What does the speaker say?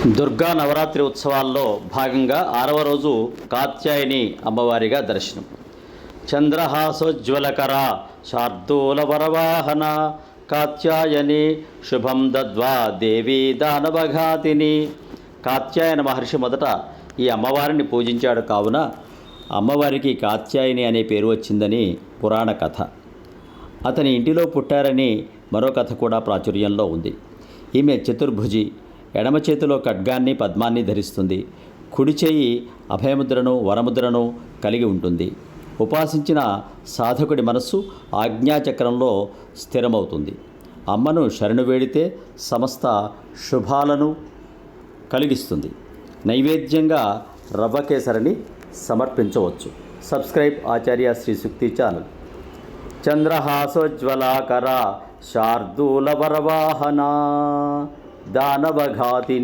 దుర్గా నవరాత్రి ఉత్సవాల్లో భాగంగా 6వ రోజు కాత్యాయని అమ్మవారిగా దర్శనం. చంద్రహాసోజ్వలకర శార్దూల వరవాహన కాత్యాయని శుభం దద్వా దేవీ దానవఘాతిని. కాత్యాయన మహర్షి మొదట ఈ అమ్మవారిని పూజించాడు కావున అమ్మవారికి కాత్యాయని అనే పేరు వచ్చిందని పురాణ కథ. అతని ఇంటిలో పుట్టారని మరో కథ కూడా ప్రాచుర్యంలో ఉంది. ఈమె చతుర్భుజి, ఎడమ చేతిలో ఖడ్గాన్ని పద్మాన్ని ధరిస్తుంది. కుడి చేయి అభయముద్రను వరముద్రను కలిగి ఉంటుంది. ఉపాసించిన సాధకుడి మనస్సు ఆజ్ఞాచక్రంలో స్థిరమవుతుంది. అమ్మను శరణు వేడితే సమస్త శుభాలను కలిగిస్తుంది. నైవేద్యంగా రవ్వ కేసరిని సమర్పించవచ్చు. సబ్స్క్రైబ్ ఆచార్య శ్రీ సూక్తి ఛానల్. చంద్రహాసోజ్వలాకర శార్దూల వరవాహన దానవఘాతి.